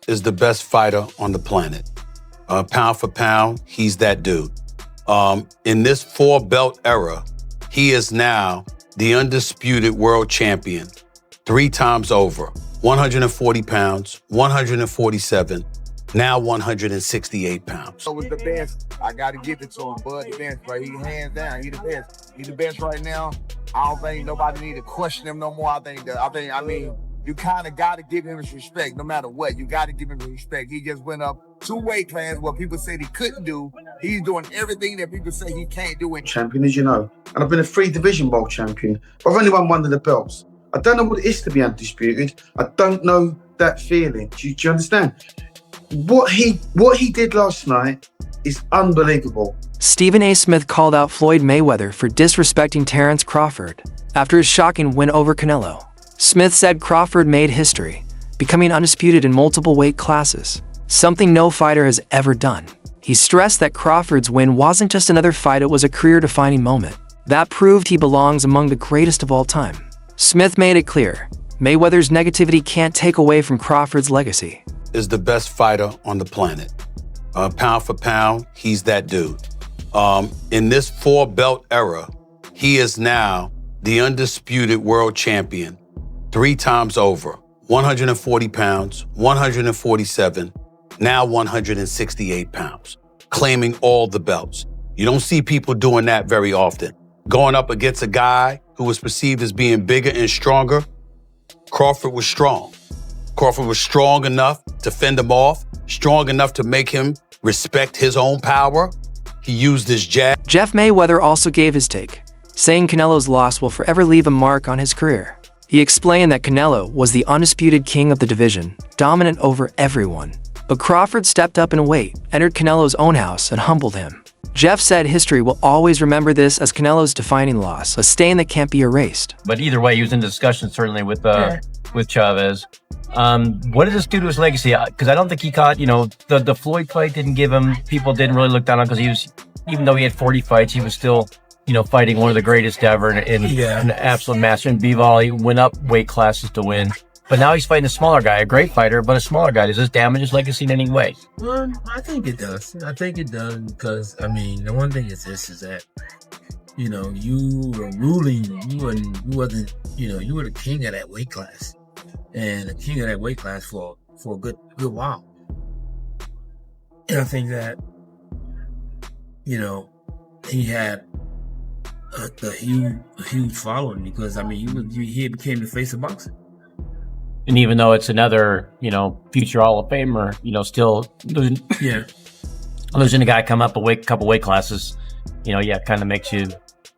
is the best fighter on the planet. Pound for pound, he's that dude. In this 4-belt era, he is now the undisputed world champion 3 times over. 140 pounds, 147, now 168 pounds. So was the best. I got to give it to him, bud. The best, right? He hands down. He the best. He the best right now. I don't think nobody need to question him no more. I mean, you kind of got to give him his respect no matter what. You got to give him his respect. He just went up 2 weight classes what people said he couldn't do. He's doing everything that people say he can't do. Champion, as you know. And I've been a 3 division world champion. But I've only won 1 of the belts. I don't know what it is to be undisputed. I don't know that feeling. Do you understand? What he did last night is unbelievable. Stephen A. Smith called out Floyd Mayweather for disrespecting Terence Crawford after his shocking win over Canelo. Smith said Crawford made history, becoming undisputed in multiple weight classes, something no fighter has ever done. He stressed that Crawford's win wasn't just another fight, it was a career-defining moment that proved he belongs among the greatest of all time. Smith made it clear, Mayweather's negativity can't take away from Crawford's legacy. Is the best fighter on the planet. Pound for pound, he's that dude. In this 4-belt era, he is now the undisputed world champion 3 times over. 140 pounds, 147, now 168 pounds, claiming all the belts. You don't see people doing that very often. Going up against a guy who was perceived as being bigger and stronger, Crawford was strong. Crawford was strong enough to fend him off, strong enough to make him respect his own power. He used his jab. Jeff Mayweather also gave his take, saying Canelo's loss will forever leave a mark on his career. He explained that Canelo was the undisputed king of the division, dominant over everyone. But Crawford stepped up in a weight, entered Canelo's own house, and humbled him. Jeff said history will always remember this as Canelo's defining loss, a stain that can't be erased. But either way, he was in discussion certainly with Chavez. What did this do to his legacy? Because I don't think he caught, the Floyd fight didn't give him, people didn't really look down on him because he was, even though he had 40 fights, he was still, fighting one of the greatest ever and an absolute master. In B-Vol, he went up weight classes to win. But now he's fighting a smaller guy, a great fighter, but a smaller guy. Does this damage his legacy in any way? Well, I think it does. I think it does because, the one thing is that, you were ruling, you were the king of that weight class. And the king of that weight class for a good while. And I think that, he had a huge following because, he became the face of boxing. And even though it's another, future Hall of Famer, still losing a guy come up a couple weight classes, kind of makes you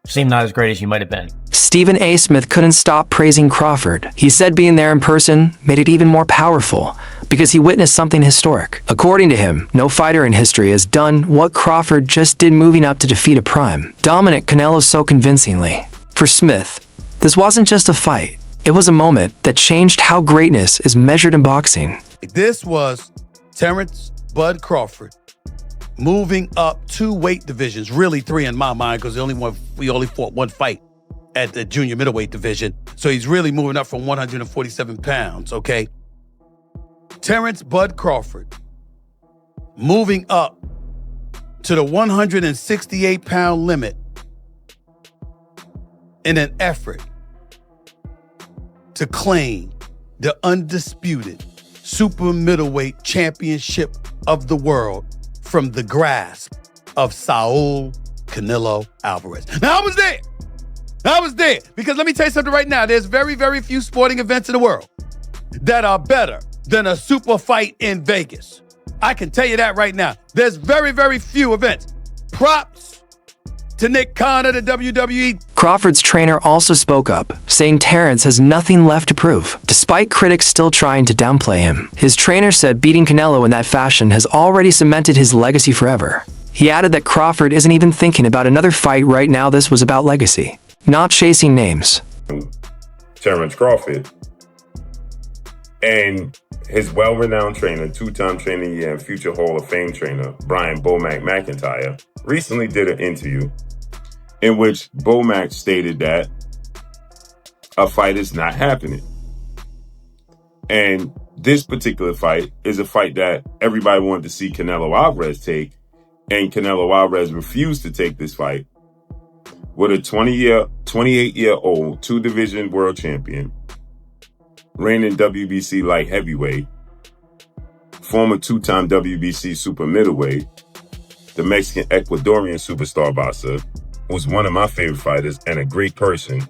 seem not as great as you might have been. Stephen A. Smith couldn't stop praising Crawford. He said being there in person made it even more powerful because he witnessed something historic. According to him, no fighter in history has done what Crawford just did, moving up to defeat a prime, dominant Canelo so convincingly. For Smith, this wasn't just a fight. It was a moment that changed how greatness is measured in boxing. This was Terence Bud Crawford moving up 2 weight divisions, really 3 in my mind, because we only fought 1 fight at the junior middleweight division. So he's really moving up from 147 pounds, okay? Terence Bud Crawford moving up to the 168-pound limit in an effort to claim the undisputed super middleweight championship of the world from the grasp of Saul Canelo Alvarez. Now, I was there because let me tell you something right now. There's very, very few sporting events in the world that are better than a super fight in Vegas. I can tell you that right now. There's very, very few events. Props to Nick Khan of the WWE. Crawford's trainer also spoke up, saying Terence has nothing left to prove, despite critics still trying to downplay him. His trainer said beating Canelo in that fashion has already cemented his legacy forever. He added that Crawford isn't even thinking about another fight right now. This was about legacy, not chasing names. Terence Crawford and his well-renowned trainer, 2-time trainer of the year and future Hall of Fame trainer, Brian Bomac McIntyre, recently did an interview in which Bomac stated that a fight is not happening. And This particular fight is a fight that everybody wanted to see Canelo Alvarez take, and Canelo Alvarez refused to take this fight with a 28-year-old two-division world champion, reigning WBC light heavyweight, former two-time WBC super middleweight, the Mexican Ecuadorian superstar boxer, was one of my favorite fighters and a great person,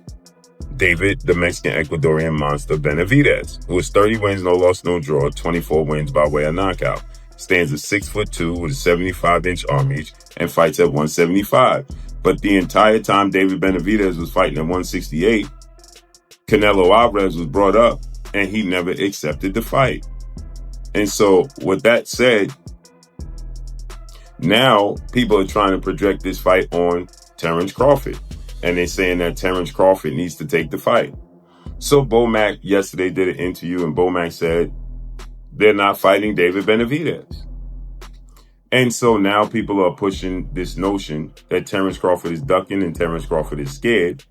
David, the Mexican Ecuadorian monster Benavidez, who has 30 wins, no loss, no draw, 24 wins by way of knockout. Stands at 6'2" with a 75-inch arm reach and fights at 175. But the entire time David Benavidez was fighting at 168, Canelo Alvarez was brought up and he never accepted the fight. And so with that said, now people are trying to project this fight on Terence Crawford. And they're saying that Terence Crawford needs to take the fight. So Bo Mack yesterday did an interview and Bo Mack said they're not fighting David Benavidez. And so now people are pushing this notion that Terence Crawford is ducking and Terence Crawford is scared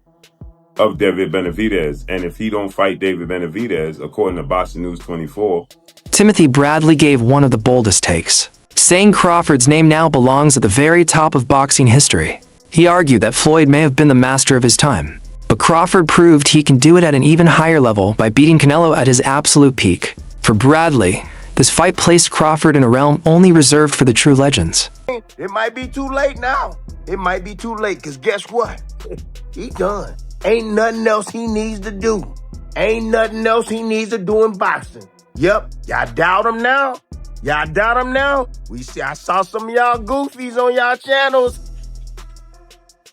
of David Benavidez. And if he don't fight David Benavidez, according to Boxing News 24, Timothy Bradley gave one of the boldest takes, saying Crawford's name now belongs at the very top of boxing history. He argued that Floyd may have been the master of his time, but Crawford proved he can do it at an even higher level by beating Canelo at his absolute peak. For Bradley, this fight placed Crawford in a realm only reserved for the true legends. It might be too late now. It might be too late, because guess what? He done. Ain't nothing else he needs to do. Ain't nothing else he needs to do in boxing. Yep, y'all doubt him now? Y'all doubt him now? I saw some of y'all goofies on y'all channels.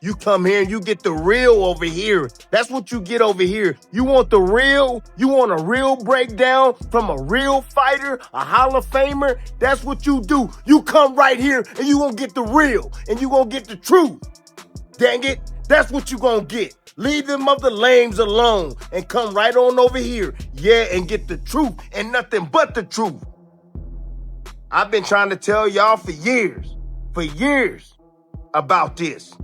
You come here and you get the real over here. That's what you get over here. You want the real? You want a real breakdown from a real fighter, a Hall of Famer? That's what you do. You come right here and you gonna get the real and you gonna get the truth. Dang it, that's what you gonna get. Leave them other lames alone and come right on over here. Yeah, and get the truth and nothing but the truth. I've been trying to tell y'all for years about this.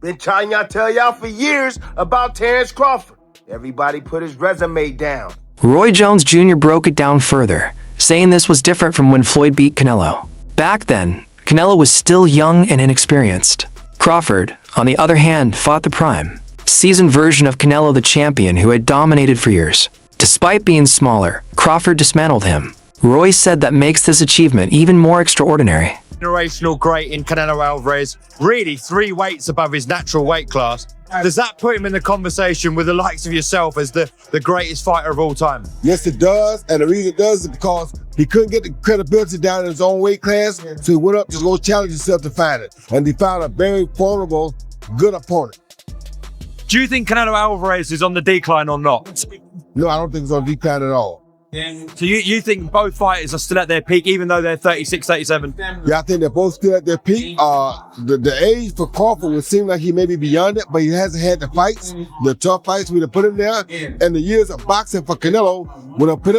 Been trying to tell y'all for years about Terence Crawford. Everybody put his resume down. Roy Jones Jr. broke it down further, saying this was different from when Floyd beat Canelo. Back then, Canelo was still young and inexperienced. Crawford, on the other hand, fought the prime, seasoned version of Canelo the champion who had dominated for years. Despite being smaller, Crawford dismantled him. Roy said that makes this achievement even more extraordinary. Generational great in Canelo Alvarez, really 3 weights above his natural weight class. Does that put him in the conversation with the likes of yourself as the greatest fighter of all time? Yes, it does. And the reason it does is because he couldn't get the credibility down in his own weight class, so he went up to go challenge himself to fight it. And he found a very formidable, good opponent. Do you think Canelo Alvarez is on the decline or not? No, I don't think he's on decline at all. So you think both fighters are still at their peak, even though they're 36, 37? Yeah, I think they're both still at their peak. The age for Crawford would seem like he may be beyond it, but he hasn't had the fights, the tough fights we have put him there. And the years of boxing for Canelo would have put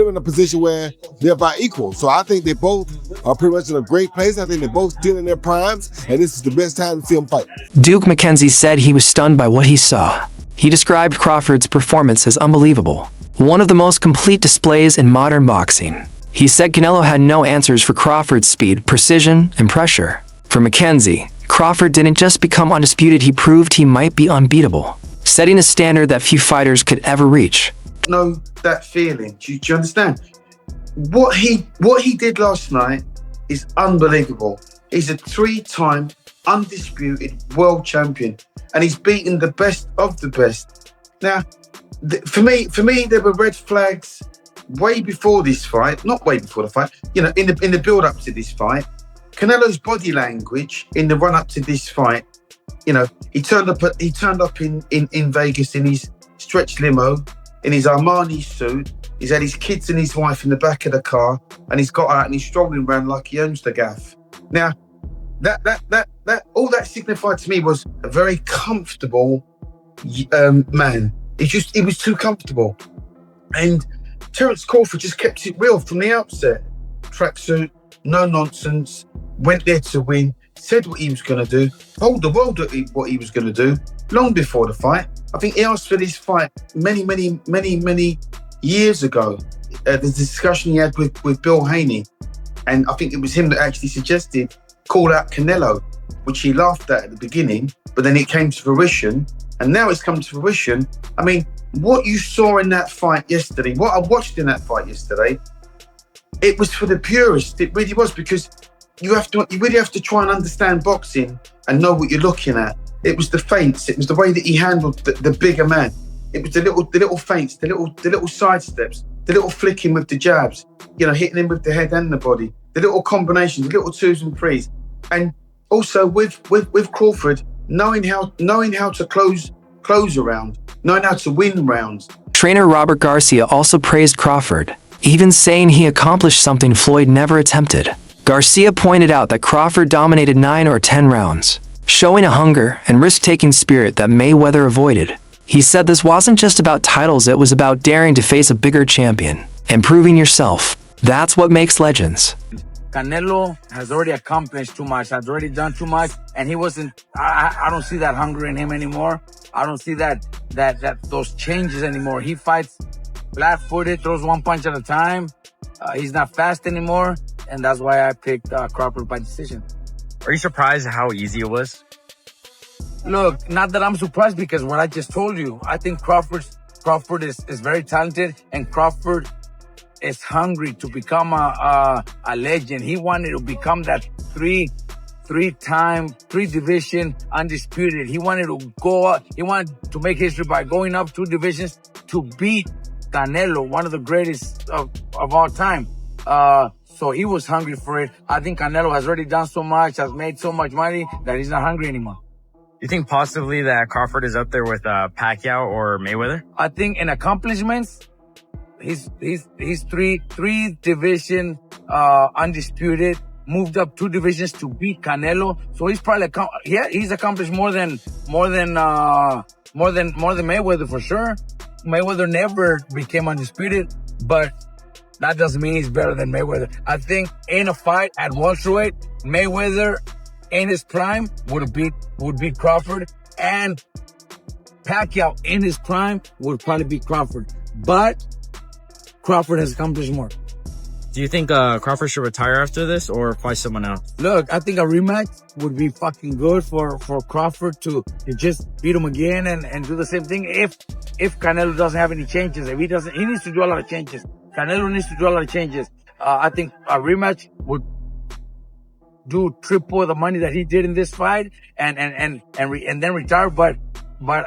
him in a position where they're about equal. So I think they both are pretty much in a great place. I think they're both still in their primes, and this is the best time to see them fight. Duke McKenzie said he was stunned by what he saw. He described Crawford's performance as unbelievable, one of the most complete displays in modern boxing. He said Canelo had no answers for Crawford's speed, precision, and pressure. For McKenzie, Crawford didn't just become undisputed, he proved he might be unbeatable, setting a standard that few fighters could ever reach. Know that feeling. Do you understand? What he did last night is unbelievable. He's a 3-time undisputed world champion, and he's beaten the best of the best. Now, for me, there were red flags way before this fight. Not way before the fight. You know, in the build-up to this fight, Canelo's body language in the run-up to this fight. You know, he turned up in Vegas in his stretch limo, in his Armani suit. He's had his kids and his wife in the back of the car, and he's got out and he's strolling around like he owns the gaff. Now, that all that signified to me was a very comfortable man. He was too comfortable. And Terence Crawford just kept it real from the outset. Tracksuit, no nonsense, went there to win, said what he was going to do, told the world what he was going to do long before the fight. I think he asked for this fight many years ago. the discussion he had with Bill Haney, and I think it was him that actually suggested call out Canelo, which he laughed at the beginning, but then it came to fruition, and now it's come to fruition. I mean, what you saw in that fight yesterday, what I watched in that fight yesterday, it was for the purists. It really was, because you really have to try and understand boxing and know what you're looking at. It was the feints. It was the way that he handled the bigger man. It was the little feints, the little side steps, the little flicking with the jabs, hitting him with the head and the body, the little combinations, the little 2s and 3s. And also with Crawford, knowing how to close a round, knowing how to win rounds. Trainer Robert Garcia also praised Crawford, even saying he accomplished something Floyd never attempted. Garcia pointed out that Crawford dominated 9 or 10 rounds, showing a hunger and risk-taking spirit that Mayweather avoided. He said this wasn't just about titles, it was about daring to face a bigger champion and proving yourself. That's what makes legends. Canelo has already accomplished too much, has already done too much, and he wasn't, I don't see that hunger in him anymore. I don't see those changes anymore. He fights flat-footed, throws one punch at a time. He's not fast anymore, and that's why I picked Crawford by decision. Are you surprised at how easy it was? Look, not that I'm surprised, because what I just told you, I think Crawford is very talented, and Crawford is hungry to become a legend. He wanted to become that three-time, 3-division undisputed. He wanted to go up. He wanted to make history by going up 2 divisions to beat Canelo, one of the greatest of all time. So he was hungry for it. I think Canelo has already done so much, has made so much money, that he's not hungry anymore. You think possibly that Crawford is up there with Pacquiao or Mayweather? I think in accomplishments, he's 3-division undisputed, moved up 2 divisions to beat Canelo. So he's probably he's accomplished more than Mayweather for sure. Mayweather never became undisputed, but that doesn't mean he's better than Mayweather. I think in a fight at welterweight, Mayweather in his prime would beat Crawford, and Pacquiao in his prime would probably beat Crawford. But Crawford has accomplished more. Do you think Crawford should retire after this or fight someone else? Look, I think a rematch would be fucking good for Crawford to just beat him again and do the same thing. If Canelo doesn't have any changes, he needs to do a lot of changes. Canelo needs to do a lot of changes. I think a rematch would do triple the money that he did in this fight and then retire. But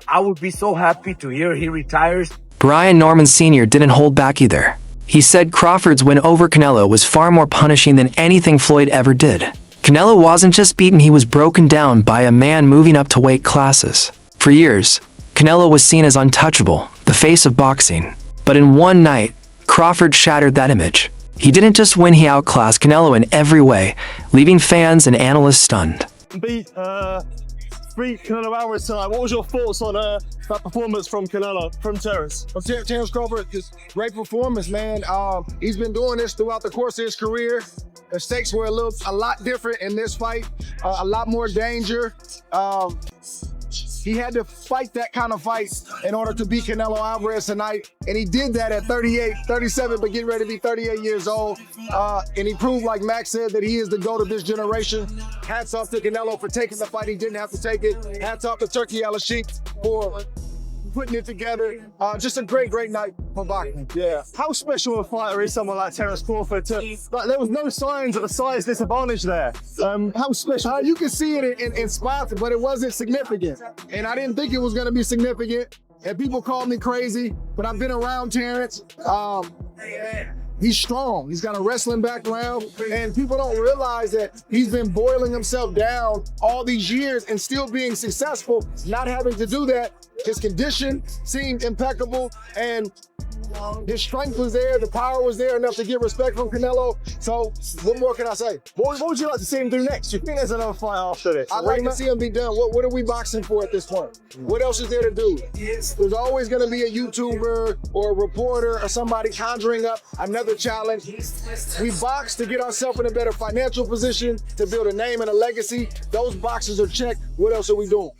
I would be so happy to hear he retires. Brian Norman Sr. didn't hold back either. He said Crawford's win over Canelo was far more punishing than anything Floyd ever did. Canelo wasn't just beaten, he was broken down by a man moving up to weight classes. For years, Canelo was seen as untouchable, the face of boxing. But in one night, Crawford shattered that image. He didn't just win, he outclassed Canelo in every way, leaving fans and analysts stunned. Beat Canelo Alvarez tonight. What was your thoughts on that performance from Terence? Terence Crawford, just great performance, man. He's been doing this throughout the course of his career. The stakes were a lot different in this fight, a lot more danger. He had to fight that kind of fight in order to beat Canelo Alvarez tonight. And he did that at 37, but getting ready to be 38 years old. And he proved, like Max said, that he is the GOAT of this generation. Hats off to Canelo for taking the fight. He didn't have to take it. Hats off to Turkey Al-Sheikh for putting it together. Just a great night for boxing. Yeah. How special a fighter is someone like Terence Crawford? There was no signs of a size disadvantage there. How special? You can see it in spots, but it wasn't significant. And I didn't think it was going to be significant. And people call me crazy, but I've been around Terence. He's strong. He's got a wrestling background, and people don't realize that he's been boiling himself down all these years and still being successful, not having to do that. His condition seemed impeccable, and his strength was there. The power was there enough to get respect from Canelo. So what more can I say? What would you like to see him do next? Do you think there's another fight after this? I'd like to see him be done. What are we boxing for at this point? What else is there to do? There's always going to be a YouTuber or a reporter or somebody conjuring up another challenge. We box to get ourselves in a better financial position, to build a name and a legacy. Those boxes are checked. What else are we doing?